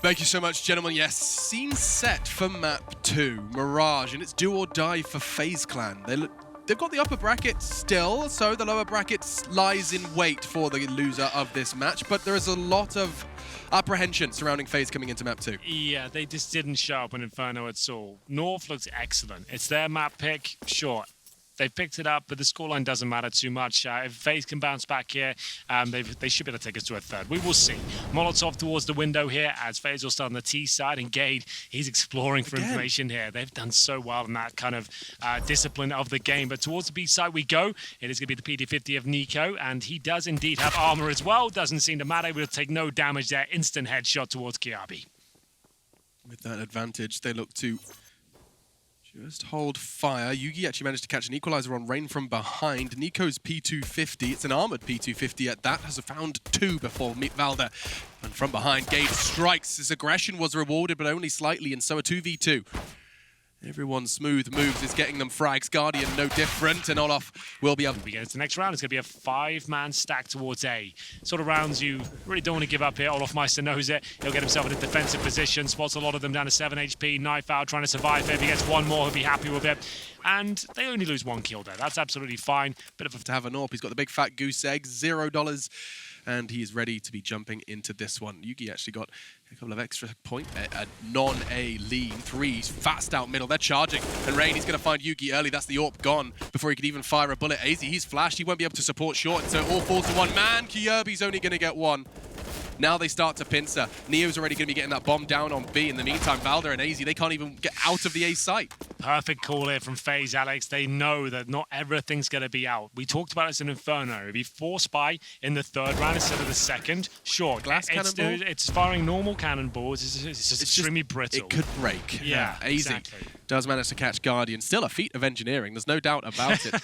Thank you so much, gentlemen. Yes, scene set for map 2, Mirage, and it's do or die for FaZe Clan. They've got the upper bracket still, so the lower bracket lies in wait for the loser of this match, but there is a lot of apprehension surrounding FaZe coming into map 2. Yeah, they just didn't show up in Inferno at all. North looks excellent. It's their map pick, sure. They picked it up, but the scoreline doesn't matter too much. If FaZe can bounce back here, they should be able to take us to a third. We will see. Molotov towards the window here as FaZe will start on the T side, and Gade, he's exploring for information here. They've done so well in that kind of discipline of the game. But towards the B side we go. It is going to be the PD-50 of Nico, and he does indeed have armor as well. Doesn't seem to matter. We'll take no damage there. Instant headshot towards Kiabi. With that advantage, they look to just hold fire. Yugi actually managed to catch an equalizer on Rain from behind. Nico's P250, it's an armored P250 at that, has found 2 before Valda. And from behind, Gade strikes. His aggression was rewarded, but only slightly, and so a 2v2. Everyone's smooth moves is getting them frags. Guardian no different, and Olaf will be able to get into the next round. It's going to be a 5-man stack towards A. Sort of rounds you really don't want to give up here. Olaf Meister knows it. He'll get himself in a defensive position, spots a lot of them down to 7 HP. Knife out, trying to survive. If he gets one more, he'll be happy with it. And they only lose 1 kill there. That's absolutely fine. Bit of a... To have an AWP. He's got the big fat goose egg, $0. And he is ready to be jumping into this one. Yugi actually got a couple of extra points. A non-A lean, 3 fast out middle. They're charging. And Rain, he's going to find Yugi early. That's the AWP gone before he could even fire a bullet. AZ, he's flashed. He won't be able to support short. And so it all falls to one man. Kiabi's only going to get 1. Now they start to pincer. Neo's already going to be getting that bomb down on B. In the meantime, Valda and AZ, they can't even get out of the A site. Perfect call here from FaZe, Alex. They know that not everything's going to be out. We talked about this in Inferno. If you force buy in the 3rd round instead of the 2nd, sure. Glass cannonball? It's firing normal cannonballs. It's just extremely brittle. It could break. Yeah, AZ exactly. Does manage to catch Guardian. Still a feat of engineering. There's no doubt about it.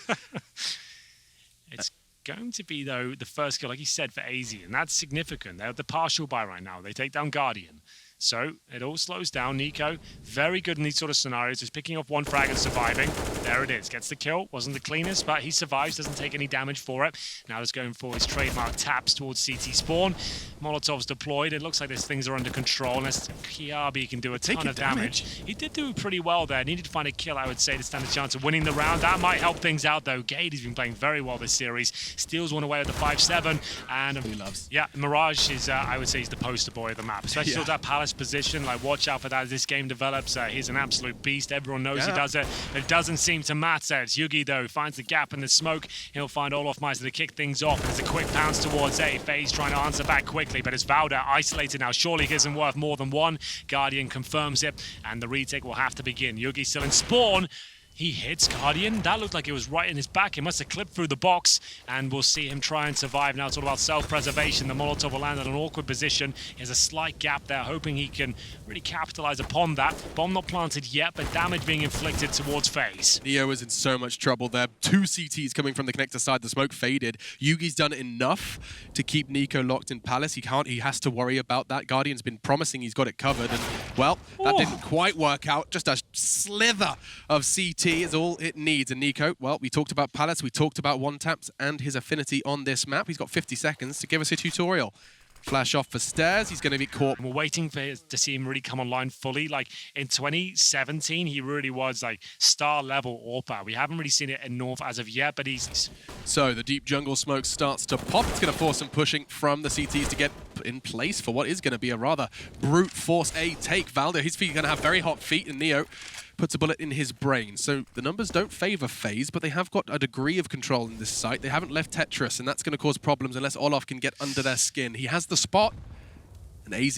It's going to be, though, the first kill, like you said, for AZ, and that's significant. They're the partial buy right now. They take down Guardian. So it all slows down. Nico, very good in these sort of scenarios. Just picking up 1 frag and surviving. There it is. Gets the kill. Wasn't the cleanest, but he survives. Doesn't take any damage for it. Now just going for his trademark taps towards CT spawn. Molotov's deployed. It looks like these things are under control. Unless Kiabi can do a ton of damage. He did do pretty well there. Needed to find a kill, I would say, to stand a chance of winning the round. That might help things out, though. Gade has been playing very well this series. Steals one away with the 5-7. And he loves. Yeah, Mirage is, I would say, he's the poster boy of the map. Especially towards that Palace position. Like, watch out for that as this game develops. He's an absolute beast. Everyone knows he does it. It doesn't seem to matter. It's Yugi, though, finds the gap in the smoke. He'll find Olaf Meister to kick things off. There's a quick pounce towards A. FaZe trying to answer back quickly, but it's Valda isolated now. Surely he isn't worth more than 1. Guardian confirms it, and the retake will have to begin. Yugi still in spawn. He hits Guardian. That looked like it was right in his back. It must have clipped through the box, and we'll see him try and survive. Now it's all about self-preservation. The Molotov will land in an awkward position. There's a slight gap there, hoping he can really capitalize upon that. Bomb not planted yet, but damage being inflicted towards FaZe. Neo is in so much trouble there. 2 CTs coming from the connector side. The smoke faded. Yugi's done enough to keep Nico locked in Palace. He has to worry about that. Guardian's been promising he's got it covered, and, well, that didn't quite work out. Just a slither of CT is all it needs. And Nico, well, we talked about Palace, we talked about one-taps and his affinity on this map. He's got 50 seconds to give us a tutorial. Flash off for stairs. He's going to be caught. We're waiting to see him really come online fully. Like in 2017, he really was like star level AWPer. We haven't really seen it in North as of yet, but he's... So the deep jungle smoke starts to pop. It's going to force some pushing from the CTs to get in place for what is going to be a rather brute force A take. Valda, his feet are going to have very hot feet, and Neo puts a bullet in his brain. So the numbers don't favor FaZe, but they have got a degree of control in this site. They haven't left Tetris, and that's going to cause problems unless Olaf can get under their skin. He has the spot, and AZ,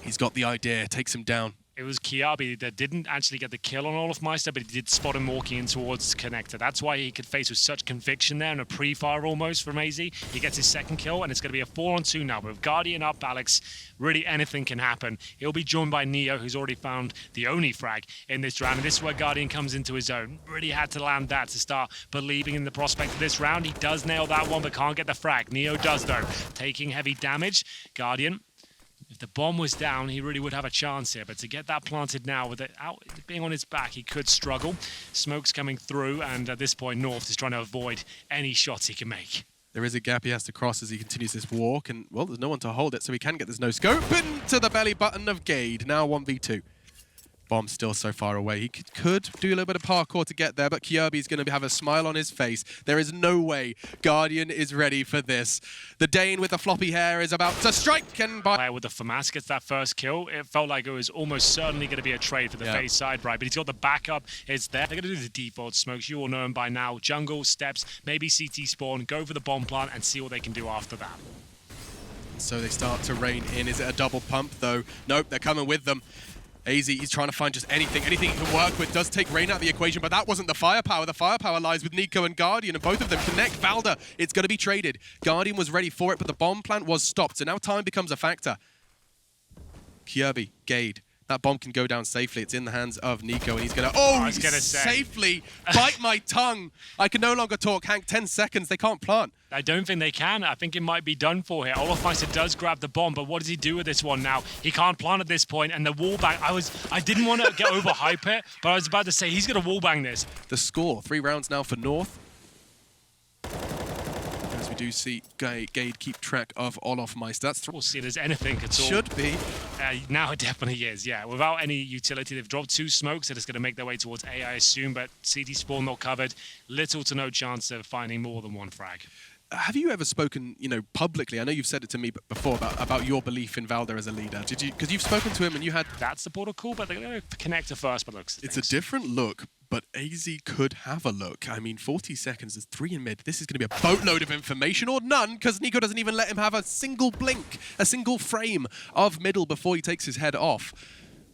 he's got the idea, takes him down. It was Kiabi that didn't actually get the kill on Olaf Meister, but he did spot him walking in towards connector. That's why he could face with such conviction there and a pre-fire almost from AZ. He gets his 2nd kill, and it's going to be a 4-on-2 now. But with Guardian up, Alex, really anything can happen. He'll be joined by Neo, who's already found the only frag in this round. And this is where Guardian comes into his own. Really had to land that to start believing in the prospect of this round. He does nail that one, but can't get the frag. Neo does, though, taking heavy damage. Guardian, if the bomb was down, he really would have a chance here. But to get that planted now, with it out being on his back, he could struggle. Smoke's coming through, and at this point, North is trying to avoid any shots he can make. There is a gap he has to cross as he continues this walk, and, well, there's no one to hold it, so he can get this no-scope into the belly button of Gade. Now 1v2. Bomb's still so far away. He could do a little bit of parkour to get there, but Kjaerbye's going to have a smile on his face. There is no way Guardian is ready for this. The Dane with the floppy hair is about to strike, and with the FaMaS gets that first kill, it felt like it was almost certainly going to be a trade for the FaZe side, right? But he's got the backup. It's there. They're going to do the default smokes. You all know him by now. Jungle, steps, maybe CT spawn, go for the bomb plant, and see what they can do after that. So they start to rain in. Is it a double pump, though? Nope, they're coming with them. AZ, he's trying to find just anything he can work with. Does take Rain out of the equation, but that wasn't the firepower. The firepower lies with Nico and Guardian, and both of them connect. Valda, it's going to be traded. Guardian was ready for it, but the bomb plant was stopped, so now time becomes a factor. Kjaerbye, Gade, that bomb can go down safely. It's in the hands of Nico, and he's going to, safely bite my tongue. I can no longer talk. Hank, 10 seconds, they can't plant. I don't think they can. I think it might be done for here. olofmeister does grab the bomb, but what does he do with this one now? He can't plant at this point, and the wallbang. I didn't want to get overhype it, but I was about to say he's going to wallbang this. The score, 3 rounds now for North. As we do see Gade keep track of olofmeister. That's we'll see if there's anything at all. Should be. Now it definitely is, yeah. Without any utility, they've dropped 2 smokes that is going to make their way towards A, I assume, but CT spawn not covered. Little to no chance of finding more than 1 frag. Have you ever spoken, publicly? I know you've said it to me before about your belief in Valda as a leader. Did you? Because you've spoken to him and you had. That's the protocol, but they're going to connect to first. But looks. It's a different look, but AZ could have a look. I mean, 40 seconds. There's 3 in mid. This is going to be a boatload of information, or none, because Nico doesn't even let him have a single blink, a single frame of middle before he takes his head off.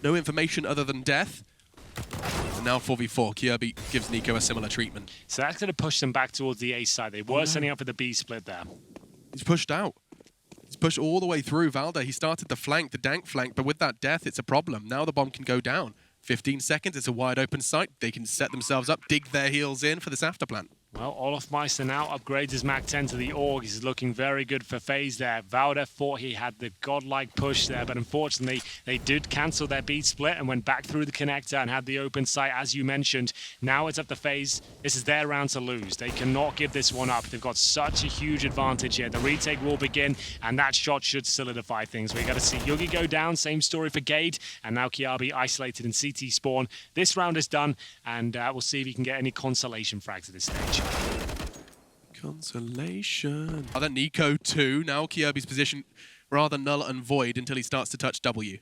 No information other than death. And now 4v4, Kjaerbye gives Nico a similar treatment. So that's going to push them back towards the A side. They were setting up for the B split there. He's pushed out. He's pushed all the way through. Valda, he started the flank, the dank flank, but with that death, it's a problem. Now the bomb can go down. 15 seconds, it's a wide open site. They can set themselves up, dig their heels in for this afterplant. Well, olofmeister now upgrades his Mach 10 to the AUG. He's looking very good for FaZe there. Valda thought he had the godlike push there, but unfortunately, they did cancel their B split and went back through the connector and had the open site, as you mentioned. Now it's up to FaZe. This is their round to lose. They cannot give this one up. They've got such a huge advantage here. The retake will begin, and that shot should solidify things. We got to see Yugi go down. Same story for Gade, and now Kjaerbye isolated in CT spawn. This round is done, and we'll see if he can get any consolation frags at this stage. Consolation. Other Nico too. Now Kjaerbye's position rather null and void until he starts to touch W.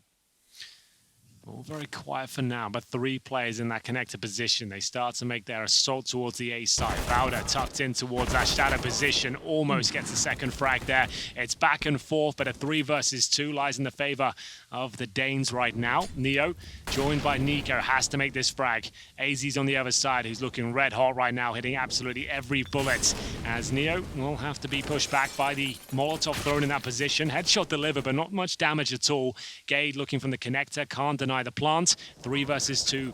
All very quiet for now, but 3 players in that connector position. They start to make their assault towards the A side. Valda tucked in towards that shadow position, almost gets the second frag there. It's back and forth, but a 3 versus 2 lies in the favor of the Danes right now. Neo, joined by Nico, has to make this frag. AZ's on the other side, who's looking red hot right now, hitting absolutely every bullet, as Neo will have to be pushed back by the Molotov thrown in that position. Headshot delivered, but not much damage at all. Gade looking from the connector, can't deny the plant. 3 versus 2.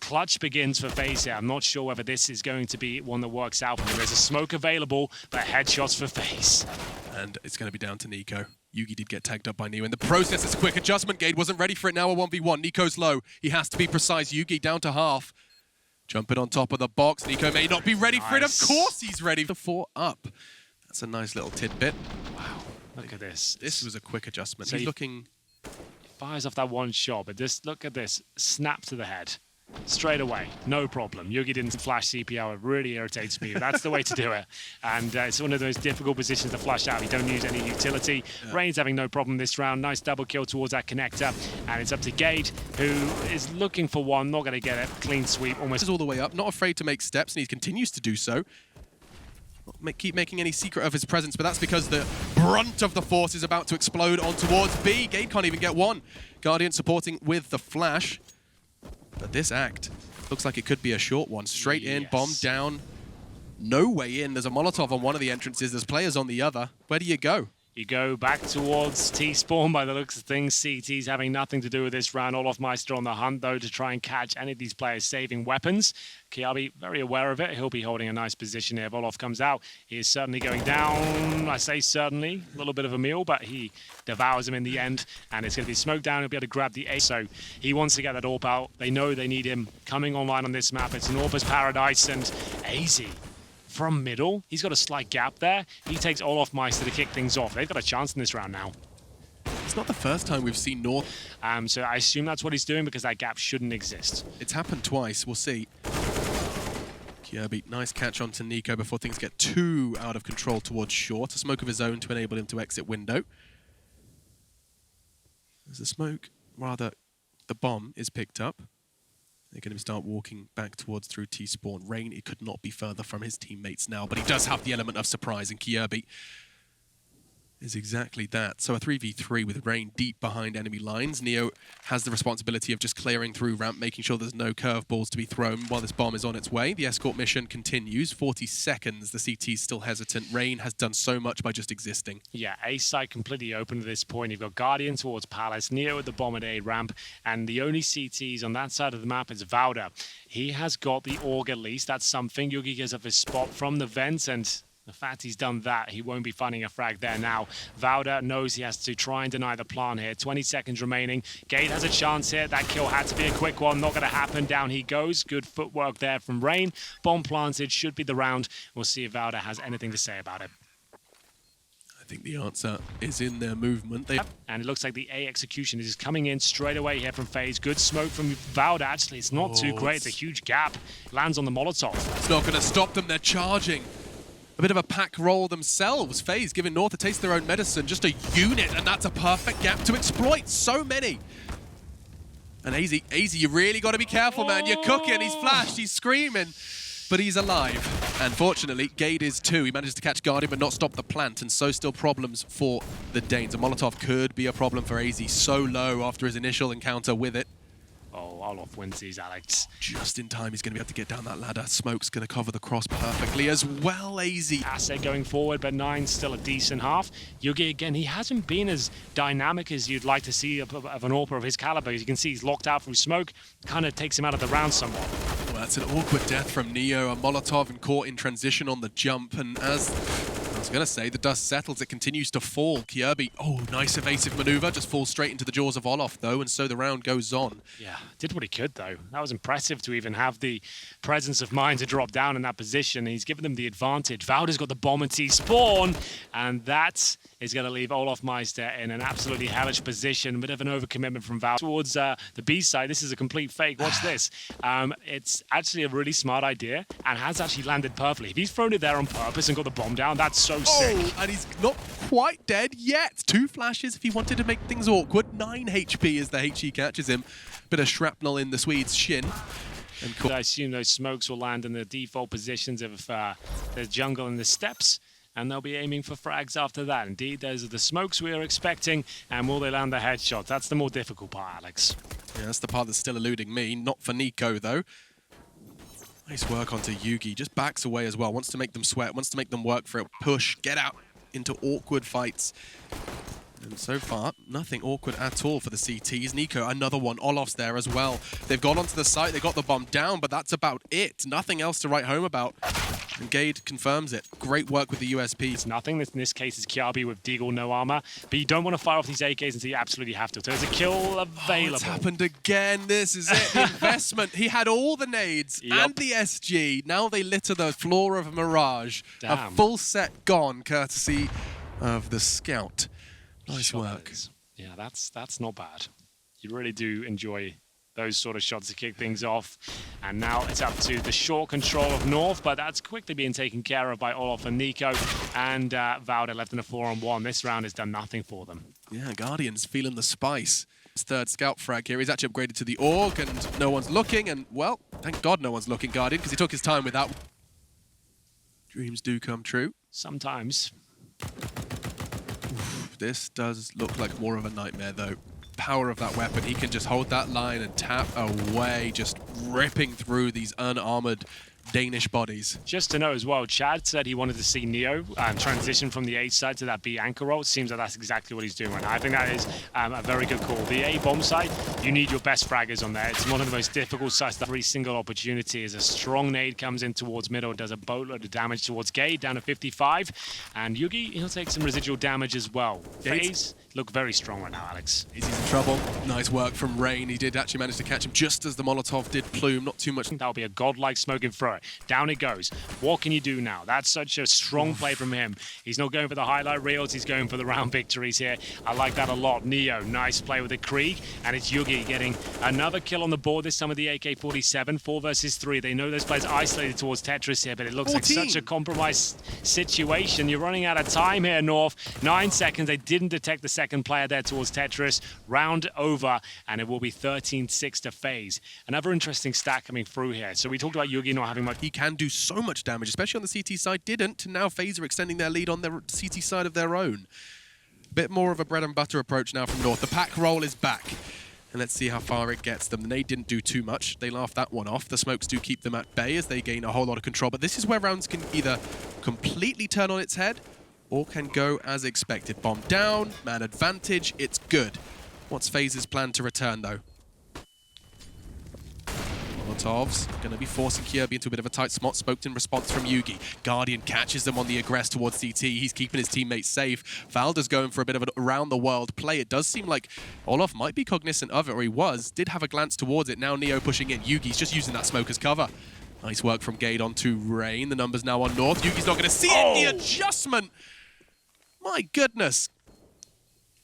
Clutch begins for FaZe here. I'm not sure whether this is going to be one that works out. There is a smoke available, but headshots for FaZe. And it's going to be down to Nico. Yugi did get tagged up by Neo in the process. It's a quick adjustment. Gade wasn't ready for it. Now a 1v1. Nico's low. He has to be precise. Yugi down to half. Jumping on top of the box. Nico may not be ready for it. Of course he's ready for 4 up. That's a nice little tidbit. Wow. Look at this. This was a quick adjustment. So he's looking... Fires off that one shot, but just look at this. Snap to the head. Straight away. No problem. Yugi didn't flash CPO. It really irritates me. But that's the way to do it. And it's one of those difficult positions to flash out. You don't use any utility. Yeah. Rain's having no problem this round. Nice double kill towards that connector. And it's up to Gade, who is looking for one. Not going to get it. Clean sweep. Almost all the way up. Not afraid to make steps, and he continues to do so. Not keep making any secret of his presence, but that's because the brunt of the force is about to explode on towards B. Gade can't even get one. Guardian supporting with the flash. But this act looks like it could be a short one. Straight in, bomb down. No way in. There's a Molotov on one of the entrances. There's players on the other. Where do you go? You go back towards T-Spawn by the looks of things. CT's having nothing to do with this round. olofmeister on the hunt, though, to try and catch any of these players saving weapons. Kjaerbye very aware of it. He'll be holding a nice position here. If Olof comes out, he is certainly going down. I say certainly. A little bit of a meal, but he devours him in the end. And it's going to be smoked down. He'll be able to grab the A. So he wants to get that AWP out. They know they need him coming online on this map. It's an AWP's paradise. And AZ from middle. He's got a slight gap there. He takes Olofmeister to kick things off. They've got a chance in this round now. It's not the first time we've seen North. So I assume that's what he's doing because that gap shouldn't exist. It's happened twice. We'll see. Kirby, nice catch onto Nico before things get too out of control towards short. A smoke of his own to enable him to exit window. As the smoke, rather, the bomb is picked up. They're going to start walking back towards through T-spawn. Rain, it could not be further from his teammates now, but he does have the element of surprise, and Kirby is exactly that. So a 3v3 with Rain deep behind enemy lines. Neo has the responsibility of just clearing through ramp, making sure there's no curveballs to be thrown while this bomb is on its way. The escort mission continues. 40 seconds. The CT's still hesitant. Rain has done so much by just existing. Yeah, A site completely open at this point. You've got Guardian towards Palace, Neo at the bomb at A ramp, and the only CTs on that side of the map is Vauda. He has got the AUG at least. That's something. Yugi gives up his spot from the vents, and the fact he's done that, he won't be finding a frag there now. Vauda knows he has to try and deny the plan here. 20 seconds remaining. Gade has a chance here. That kill had to be a quick one. Not going to happen. Down he goes. Good footwork there from Rain. Bomb planted. Should be the round. We'll see if Vauda has anything to say about it. I think the answer is in their movement. And it looks like the A execution is coming in straight away here from FaZe. Good smoke from Vauda. Actually, it's not too great. It's a huge gap. Lands on the Molotov. It's not going to stop them. They're charging. A bit of a pack roll themselves. FaZe giving North a taste of their own medicine. Just a unit, and that's a perfect gap to exploit. So many. And AZ, you really got to be careful, man. You're cooking. He's flashed. He's screaming. But he's alive. And fortunately, Gade is too. He manages to catch Guardian, but not stop the plant. And so still problems for the Danes. A Molotov could be a problem for AZ. So low after his initial encounter with it. Oh, Olof wins these, Alex. Just in time, he's going to be able to get down that ladder. Smoke's going to cover the cross perfectly as well, AZ. Asset going forward, but 9's still a decent half. Yugi, again, he hasn't been as dynamic as you'd like to see of an AWPer of his caliber. As you can see, he's locked out through smoke. Kind of takes him out of the round somewhat. Well, that's an awkward death from Neo. A Molotov and caught in transition on the jump. And as I was going to say, the dust settles, it continues to fall. Kirby, oh, nice evasive maneuver. Just falls straight into the jaws of Olof, though, and so the round goes on. Yeah, did what he could, though. That was impressive to even have the presence of mind to drop down in that position. He's given them the advantage. Vauda's got the bomb and T-spawn, and that is going to leave Olofmeister in an absolutely hellish position. A bit of an overcommitment from Vauda. Towards the B side, this is a complete fake. Watch this. It's actually a really smart idea and has actually landed perfectly. If he's thrown it there on purpose and got the bomb down, that's so sick. And he's not quite dead yet. 2 flashes if he wanted to make things awkward. 9 HP as the HE catches him. Bit of shrapnel in the Swede's shin. And I assume those smokes will land in the default positions of the jungle and the steps, and they'll be aiming for frags after that. Indeed, those are the smokes we are expecting, and will they land the headshots? That's the more difficult part, Alex. Yeah, that's the part that's still eluding me. Not for Nico, though. Nice work onto Yugi. Just backs away as well. Wants to make them sweat. Wants to make them work for it. Push. Get out into awkward fights. And so far, nothing awkward at all for the CTs. Nico, another one. Olof's there as well. They've gone onto the site. They got the bomb down, but that's about it. Nothing else to write home about. And Gade confirms it. Great work with the USP. It's nothing. In this case, it's Kiabi with Deagle, no armor. But you don't want to fire off these AKs until you absolutely have to. So there's a kill available. Oh, it's happened again. This is it. The investment. He had all the nades and the SG. Now they litter the floor of a Mirage. Damn. A full set gone, courtesy of the Scout. Nice work. Yeah, that's not bad. You really do enjoy those sort of shots to kick things off. And now it's up to the short control of North, but that's quickly being taken care of by Olof and Nico. And Vauda left in a 4-on-1. This round has done nothing for them. Yeah, Guardian's feeling the spice. His 3rd scout frag here. He's actually upgraded to the AUG, and no one's looking. And, well, thank God no one's looking, Guardian, because he took his time with that. Dreams do come true. Sometimes. This does look like more of a nightmare, though. Power of that weapon. He can just hold that line and tap away, just ripping through these unarmored Danish bodies. Just to know as well, Chad said he wanted to see Neo transition from the A side to that B anchor role. It seems like that's exactly what he's doing right now. I think that is a very good call. The A bomb side, you need your best fraggers on there. It's one of the most difficult sites. Every single opportunity is a strong nade comes in towards middle, does a boatload of damage towards Gade, down to 55. And Yugi, he'll take some residual damage as well. FaZe look very strong right now, Alex. He's in trouble. Nice work from Rain. He did actually manage to catch him just as the Molotov did plume. Not too much. That'll be a godlike smoking throw. turret. Down it goes. What can you do now? That's such a strong play from him. He's not going for the highlight reels, he's going for the round victories here. I like that a lot. Neo, nice play with the Krieg, and it's Yugi getting another kill on the board, this time with the AK-47, 4 versus 3. They know those players isolated towards Tetris here, but it looks 14. like such a compromised situation. You're running out of time here, North. 9 seconds. They didn't detect the second player there towards Tetris. Round over, and it will be 13-6 to FaZe. Another interesting stat coming through here. So we talked about Yugi not having much. He can do so much damage, especially on the CT side. Didn't, and now FaZe are extending their lead on their CT side of their own. Bit more of a bread and butter approach now from North. The pack roll is back. And let's see how far it gets them. The nade didn't do too much. They laughed that one off. The smokes do keep them at bay as they gain a whole lot of control. But this is where rounds can either completely turn on its head or can go as expected. Bomb down, man advantage, it's good. What's FaZe's plan to return, though? Molotovs going to be forcing Kirby into a bit of a tight spot. Smoked in response from Yugi. Guardian catches them on the aggress towards CT. He's keeping his teammates safe. Valda's going for a bit of an around-the-world play. It does seem like Olof might be cognizant of it, or he was. Did have a glance towards it. Now Neo pushing in. Yugi's just using that smoke as cover. Nice work from Gade onto Rain. The numbers now on North. Yugi's not going to see it. The adjustment. My goodness.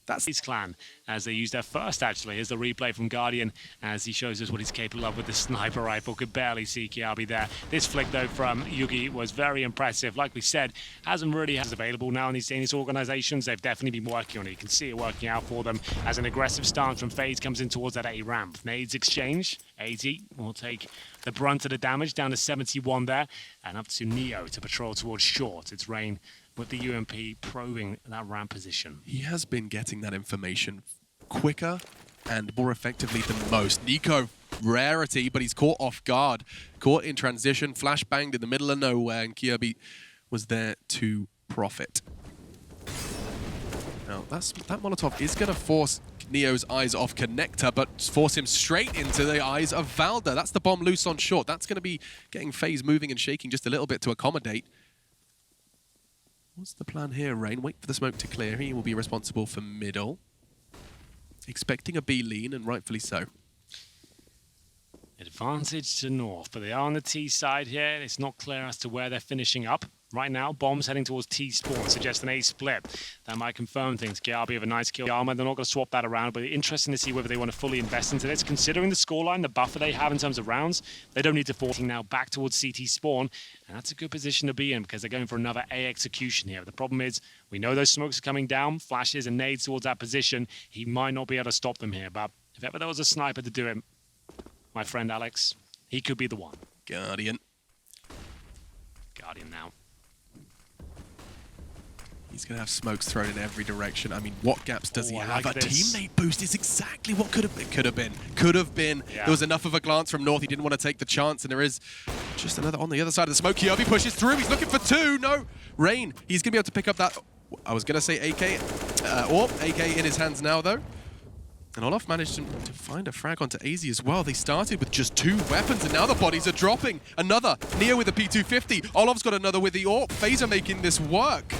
That's his clan as they use their first, actually. Here's the replay from Guardian as he shows us what he's capable of with the sniper rifle. Could barely see Kiabi there. This flick, though, from Yugi was very impressive. Like we said, hasn't really has available now in these organizations. They've definitely been working on it. You can see it working out for them as an aggressive stance from FaZe comes in towards that A ramp. Nades exchange. 80 will take the brunt of the damage down to 71 there. And up to Neo to patrol towards short. It's Rain with the UMP probing that ramp position. He has been getting that information quicker and more effectively than most. Nico, rarity, but he's caught off guard. Caught in transition, flash banged in the middle of nowhere, and Kirby was there to profit. Now, that Molotov is going to force Neo's eyes off Connector, but force him straight into the eyes of Valda. That's the bomb loose on short. That's going to be getting FaZe moving and shaking just a little bit to accommodate. What's the plan here, Rain? Wait for the smoke to clear. He will be responsible for middle. Expecting a B lean, and rightfully so. Advantage to North, but they are on the T side here. It's not clear as to where they're finishing up. Right now, bombs heading towards T spawn, suggest an A split. That might confirm things. Giarbi have a nice kill. Armor, they're not going to swap that around, but interesting to see whether they want to fully invest into this. Considering the scoreline, the buffer they have in terms of rounds, they don't need to force now back towards CT spawn. And that's a good position to be in because they're going for another A execution here. The problem is, we know those smokes are coming down, flashes and nades towards that position. He might not be able to stop them here, but if ever there was a sniper to do it, my friend Alex, he could be the one. Guardian now. He's going to have smokes thrown in every direction. I mean, what gaps does he have? Like a teammate boost is exactly what could have been. Could have been. Yeah. There was enough of a glance from North. He didn't want to take the chance, and there is just another on the other side of the smoke. Kirby pushes through. He's looking for two. No. Rain. He's going to be able to pick up that. I was going to say AK. AK in his hands now, though. And Olof managed to find a frag onto AZ as well. They started with just 2 weapons, and now the bodies are dropping. Another. Neo with the P250. Olof's got another with the AWP. FaZe are making this work.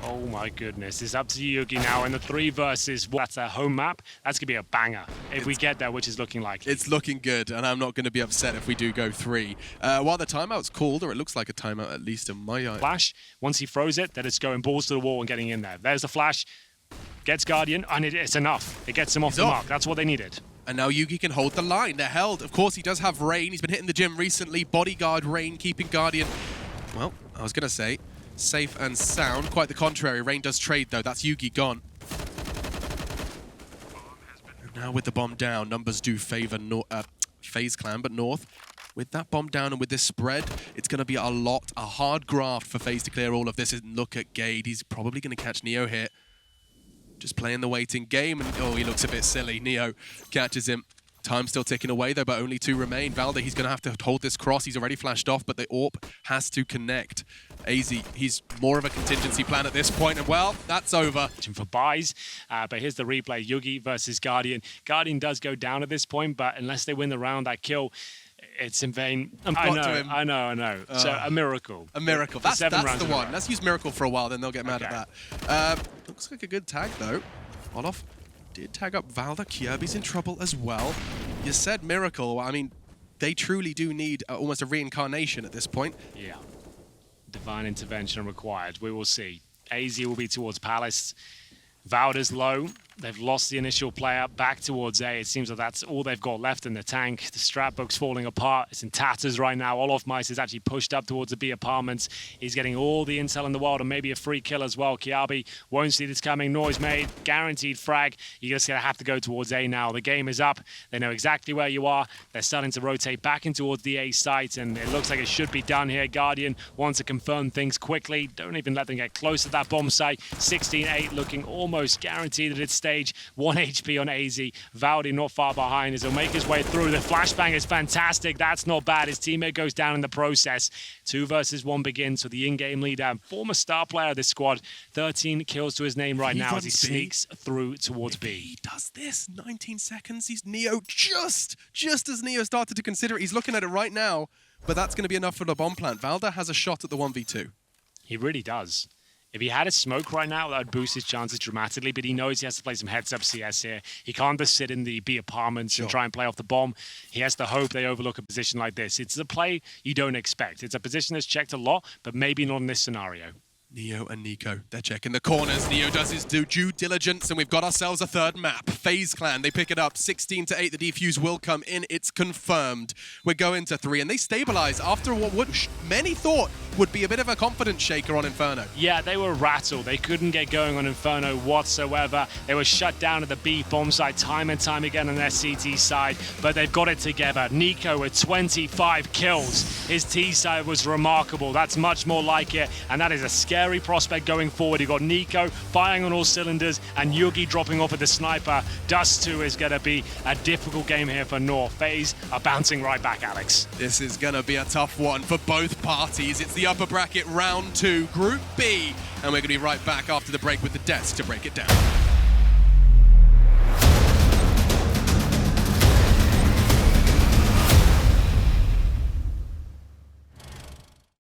Oh my goodness, it's up to Yugi now in the 3 versus 1. That's a home map. That's going to be a banger if we get there, which is looking likely. It's looking good, and I'm not going to be upset if we do go 3. While the timeout's called, or it looks like a timeout at least in my eye. Flash, once he throws it, then it's going balls to the wall and getting in there. There's the flash, gets Guardian, and it's enough. It gets him off the mark. That's what they needed. And now Yugi can hold the line. They're held. Of course, he does have Rain. He's been hitting the gym recently. Bodyguard Rain keeping Guardian. Well, I was going to say safe and sound. Quite the contrary. Rain does trade, though. That's Yugi gone. And now with the bomb down, numbers do favor FaZe clan, but North, with that bomb down and with this spread, it's going to be a hard graft for FaZe to clear all of this. And look at Gade. He's probably going to catch Neo here. Just playing the waiting game, and oh, he looks a bit silly. Neo catches him. Time still ticking away, though, but only 2 remain. Valda, he's going to have to hold this cross. He's already flashed off, but the AWP has to connect. AZ, he's more of a contingency plan at this point, and well, that's over. For buys, but here's the replay. Yugi versus Guardian. Guardian does go down at this point, but unless they win the round, that kill, it's in vain. I know. So a miracle. A miracle. That's the one. Let's use miracle for a while, then they'll get mad at that. Looks like a good tag, though. Olof did tag up Valda. Kirby's in trouble as well. You said miracle. I mean, they truly do need almost a reincarnation at this point. Yeah. Divine intervention required. We will see. AZ will be towards Palace. Valda's low. They've lost the initial player back towards A. It seems like that's all they've got left in the tank. The strat book's falling apart. It's in tatters right now. Olof Mice is actually pushed up towards the B apartments. He's getting all the intel in the world and maybe a free kill as well. Kiabi won't see this coming. Noise made. Guaranteed frag. You're just going to have to go towards A now. The game is up. They know exactly where you are. They're starting to rotate back in towards the A site, and it looks like it should be done here. Guardian wants to confirm things quickly. Don't even let them get close to that bomb site. 16-8 looking almost guaranteed at its stage. 1 HP on AZ. Valdi not far behind as he'll make his way through. The flashbang is fantastic. That's not bad. His teammate goes down in the process. 2 versus 1 begins. So the in-game leader, former star player of this squad, 13 kills to his name right now as he sneaks through towards B. He does this. 19 seconds. He's Neo just as Neo started to consider it. He's looking at it right now, but that's going to be enough for the bomb plant. Valda has a shot at the 1v2. He really does. If he had a smoke right now, that would boost his chances dramatically, but he knows he has to play some heads-up CS here. He can't just sit in the B apartments and try and play off the bomb. He has to hope they overlook a position like this. It's a play you don't expect. It's a position that's checked a lot, but maybe not in this scenario. Neo and Nico, they're checking the corners. Neo does his due diligence, and we've got ourselves a third map. FaZe Clan, they pick it up. 16-8, the defuse will come in. It's confirmed. We're going to 3, and they stabilize after what many thought would be a bit of a confidence shaker on Inferno. Yeah, they were rattled. They couldn't get going on Inferno whatsoever. They were shut down at the B bomb site time and time again on their CT side, but they've got it together. Nico with 25 kills. His T side was remarkable. That's much more like it, and that is a scary prospect going forward. You've got Nico firing on all cylinders and Yugi dropping off at the sniper. Dust 2 is going to be a difficult game here for North. FaZe are bouncing right back, Alex. This is going to be a tough one for both parties. It's the upper bracket round 2, Group B, and we're going to be right back after the break with the deaths to break it down.